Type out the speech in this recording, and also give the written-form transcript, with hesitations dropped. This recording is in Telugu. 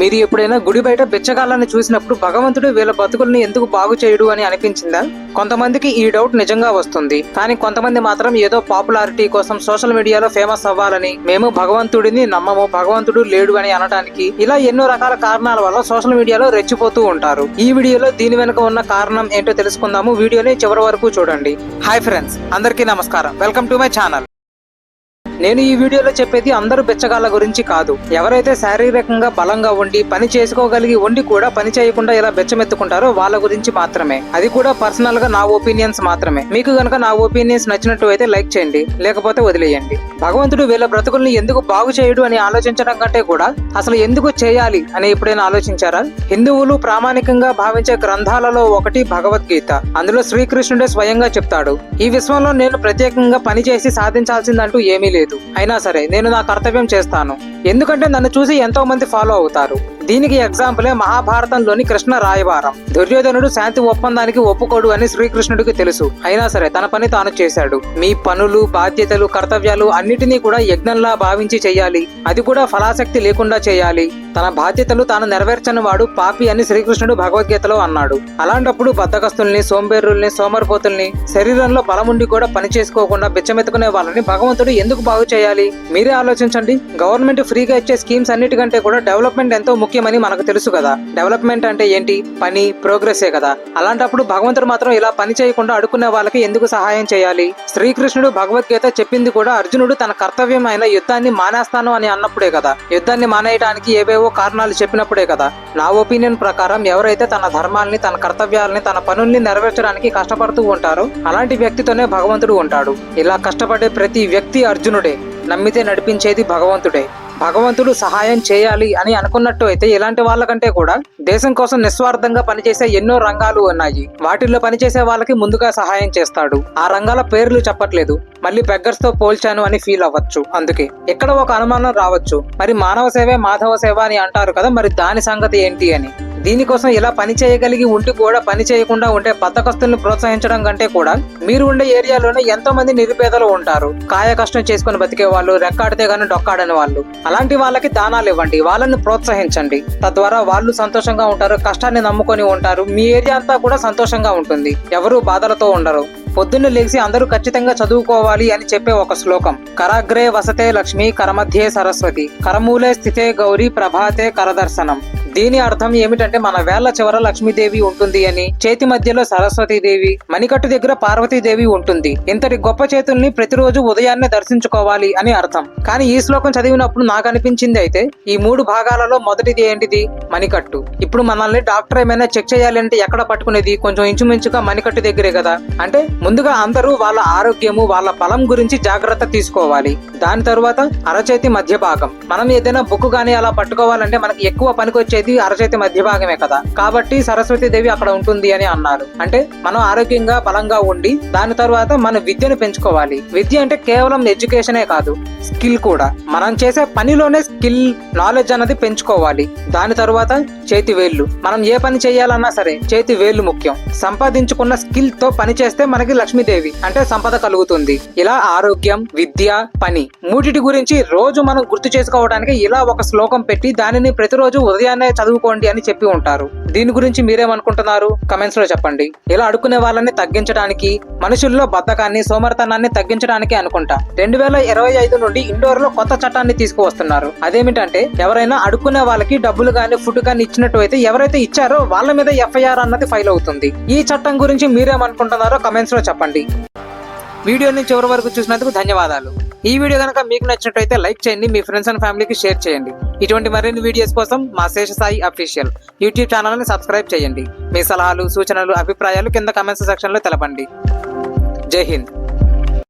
మీరు ఎప్పుడైనా గుడి బయట బిచ్చగాళ్ళని చూసినప్పుడు భగవంతుడు వీళ్ళ బతుకుల్ని ఎందుకు బాగు చేయడు అని అనిపించిందా? కొంతమందికి ఈ డౌట్ నిజంగా వస్తుంది. కానీ కొంతమంది మాత్రం ఏదో పాపులారిటీ కోసం సోషల్ మీడియాలో ఫేమస్ అవ్వాలని, మేము భగవంతుడిని నమ్మము, భగవంతుడు లేడు అని అనడానికి ఇలా ఎన్నో రకాల కారణాల వల్ల సోషల్ మీడియాలో రెచ్చిపోతూ ఉంటారు. ఈ వీడియోలో దీని వెనుక ఉన్న కారణం ఏంటో తెలుసుకుందాము. వీడియోని చివరి వరకు చూడండి. హాయ్ ఫ్రెండ్స్, అందరికీ నమస్కారం. Welcome to my channel. నేను ఈ వీడియోలో చెప్పేది అందరూ బిచ్చగాళ్ళ గురించి కాదు. ఎవరైతే శారీరకంగా బలంగా ఉండి పని చేసుకోగలిగి ఉండి కూడా పని చేయకుండా ఇలా బెచ్చమెత్తుకుంటారో వాళ్ళ గురించి మాత్రమే. అది కూడా పర్సనల్ గా నా ఒపీనియన్స్ మాత్రమే. మీకు గనక నా ఒపీనియన్స్ నచ్చినట్టు అయితే లైక్ చేయండి, లేకపోతే వదిలేయండి. భగవంతుడు వీళ్ళ బ్రతుకుల్ని ఎందుకు బాగు చేయడు అని ఆలోచించడం కంటే కూడా అసలు ఎందుకు చేయాలి అని ఎప్పుడైనా ఆలోచించారా? హిందువులు ప్రామాణికంగా భావించే గ్రంథాలలో ఒకటి భగవద్గీత. అందులో శ్రీకృష్ణుడే స్వయంగా చెప్తాడు, ఈ విశ్వంలో నేను ప్రత్యేకంగా పని చేసి సాధించాల్సిందంటూ ఏమీ లేదు. అయినా సరే నేను నా కర్తవ్యం చేస్తాను, ఎందుకంటే నన్ను చూసి ఎంతో మంది ఫాలో అవుతారు. దీనికి ఎగ్జాంపులే మహాభారతంలోని కృష్ణ రాయబారం. దుర్యోధనుడు శాంతి ఒప్పందానికి ఒప్పుకోడు అని శ్రీకృష్ణుడికి తెలుసు. అయినా సరే తన పని తాను చేశాడు. మీ పనులు, బాధ్యతలు, కర్తవ్యాలు అన్నిటినీ కూడా యజ్ఞంలా భావించి చెయ్యాలి. అది కూడా ఫలాసక్తి లేకుండా చేయాలి. తన బాధ్యతలు తాను నెరవేర్చని వాడు పాపి అని శ్రీకృష్ణుడు భగవద్గీతలో అన్నాడు. అలాంటప్పుడు బద్ధకస్తుల్ని, సోంబేరుల్ని, సోమరిపోతుల్ని, శరీరంలో బలముండి కూడా పని చేసుకోకుండా బిచ్చమెత్తుకునే వాళ్ళని భగవంతుడు ఎందుకు బాగు చేయాలి? మీరే ఆలోచించండి. గవర్నమెంట్ ఫ్రీగా ఇచ్చే స్కీమ్స్ అన్నిటికంటే కూడా డెవలప్మెంట్ ఎంతో ముఖ్యమని మనకు తెలుసు కదా. డెవలప్మెంట్ అంటే ఏంటి? పని, ప్రోగ్రెసే కదా. అలాంటప్పుడు భగవంతుడు మాత్రం ఇలా పని చేయకుండా అడుక్కునే వాళ్ళకి ఎందుకు సహాయం చేయాలి? శ్రీకృష్ణుడు భగవద్గీత చెప్పింది కూడా అర్జునుడు తన కర్తవ్యం అయిన యుద్ధాన్ని మానేస్తాను అని అన్నప్పుడే కదా. యుద్ధాన్ని మానేయడానికి ఏవేవో కారణాలు చెప్పినప్పుడే కదా. నా ఒపీనియన్ ప్రకారం ఎవరైతే తన ధర్మాల్ని, తన కర్తవ్యాలని, తన పనుల్ని నెరవేర్చడానికి కష్టపడుతూ ఉంటారో అలాంటి వ్యక్తితోనే భగవంతుడు ఉంటాడు. ఇలా కష్టపడే ప్రతి వ్యక్తి అర్జునుడే. నమ్మితే నడిపించేది భగవంతుడే. భగవంతుడు సహాయం చేయాలి అని అనుకున్నట్టు అయితే ఇలాంటి వాళ్ళకంటే కూడా దేశం కోసం నిస్వార్థంగా పనిచేసే ఎన్నో రంగాలు ఉన్నాయి. వాటిల్లో పనిచేసే వాళ్ళకి ముందుగా సహాయం చేస్తాడు. ఆ రంగాల పేర్లు చెప్పట్లేదు, మళ్ళీ బెగ్గర్స్ తో పోల్చాను అని ఫీల్ అవ్వచ్చు. అందుకే ఇక్కడ ఒక అనుమానం రావచ్చు, మరి మానవ సేవే మాధవ సేవ అని అంటారు కదా, మరి దాని సంగతి ఏంటి అని. దీనికోసం ఇలా పని చేయగలిగి ఉండి కూడా పని చేయకుండా ఉంటే బద్ధకస్తుల్ని ప్రోత్సహించడం కంటే కూడా మీరు ఉండే ఏరియాలోనే ఎంతో మంది నిరుపేదలు ఉంటారు. కాయ కష్టం చేసుకుని బతికే వాళ్ళు, రెక్కాడితే గానీ డొక్కాడని వాళ్ళు. అలాంటి వాళ్ళకి దానాలు ఇవ్వండి, వాళ్ళని ప్రోత్సహించండి. తద్వారా వాళ్ళు సంతోషంగా ఉంటారు, కష్టాన్ని నమ్ముకొని ఉంటారు. మీ ఏరియా అంతా కూడా సంతోషంగా ఉంటుంది, ఎవరు బాధలతో ఉండరు. పొద్దున్న లేచి అందరూ ఖచ్చితంగా చదువుకోవాలి అని చెప్పే ఒక శ్లోకం, కరాగ్రే వసతే లక్ష్మి కరమధ్యే సరస్వతి కరమూలే స్థితే గౌరీ ప్రభాతే కరదర్శనం. దీని అర్థం ఏమిటంటే మన వేళ్ల చివర లక్ష్మీదేవి ఉంటుంది అని, చేతి మధ్యలో సరస్వతీదేవి, మణికట్టు దగ్గర పార్వతీదేవి ఉంటుంది. ఇంతటి గొప్ప చేతుల్ని ప్రతిరోజు ఉదయాన్నే దర్శించుకోవాలి అని అర్థం. కానీ ఈ శ్లోకం చదివినప్పుడు నాకు అనిపించింది అయితే ఈ 3 భాగాలలో మొదటిది ఏంటిది? మణికట్టు. ఇప్పుడు మనల్ని డాక్టర్ ఏమైనా చెక్ చేయాలి అంటే ఎక్కడ పట్టుకునేది? కొంచెం ఇంచుమించుగా మణికట్టు దగ్గరే కదా. అంటే ముందుగా అందరూ వాళ్ళ ఆరోగ్యము, వాళ్ళ బలం గురించి జాగ్రత్త తీసుకోవాలి. దాని తరువాత అరచేతి మధ్య భాగం. మనం ఏదైనా బుక్ గానీ అలా పట్టుకోవాలంటే మనకి ఎక్కువ పనికొచ్చేది అరచేతి మధ్య భాగమే కదా. కాబట్టి సరస్వతీదేవి అక్కడ ఉంటుంది అని అన్నారు. అంటే మనం ఆరోగ్యంగా బలంగా ఉండి దాని తర్వాత మన విద్యను పెంచుకోవాలి. విద్య అంటే కేవలం ఎడ్యుకేషనే కాదు, స్కిల్ కూడా. మనం చేసే పనిలోనే స్కిల్, నాలెడ్జ్ అన్నది పెంచుకోవాలి. దాని తరువాత చేతి వేళ్లు. మనం ఏ పని చేయాలన్నా సరే చేతి వేళ్లు ముఖ్యం. సంపాదించుకున్న స్కిల్ తో పని చేస్తే మనకి లక్ష్మీదేవి అంటే సంపద కలుగుతుంది. ఇలా ఆరోగ్యం, విద్య, పని మూటిటి గురించి రోజు మనం గుర్తు చేసుకోవడానికి ఇలా ఒక శ్లోకం పెట్టి దానిని ప్రతిరోజు ఉదయాన్నే చదువుకోండి అని చెప్పి ఉంటారు. దీని గురించి మీరేమనుకుంటున్నారు? కమెంట్స్ లో చెప్పండి. ఇలా అడుక్కునే వాళ్ళని తగ్గించడానికి, మనుషుల్లో బద్ధకాన్ని, సోమరితనాన్ని తగ్గించడానికి అనుకుంటా 2025 నుండి ఇండోర్ లో కొత్త చట్టాన్ని తీసుకువస్తున్నారు. అదేమిటంటే ఎవరైనా అడుక్కునే వాళ్ళకి డబ్బులు గానీ, ఫుడ్ గానీ ఇచ్చినట్టు అయితే ఎవరైతే ఇచ్చారో వాళ్ళ మీద FIR అన్నది ఫైల్ అవుతుంది. ఈ చట్టం గురించి మీరేమనుకుంటున్నారో కమెంట్స్ లో చెప్పండి. వీడియోని చివరి వరకు చూసినందుకు ధన్యవాదాలు. ఈ వీడియో కనుక మీకు నచ్చినట్లయితే లైక్ చేయండి, మీ ఫ్రెండ్స్ అండ్ ఫ్యామిలీకి షేర్ చేయండి. ఇటువంటి మరిన్ని వీడియోస్ కోసం మా శేషసాయి అఫీషియల్ యూట్యూబ్ ఛానల్ ని సబ్స్క్రైబ్ చేయండి. మీ సలహాలు, సూచనలు, అభిప్రాయాలు కింద కమెంట్స్ సెక్షన్ లో తెలపండి. జై హింద్.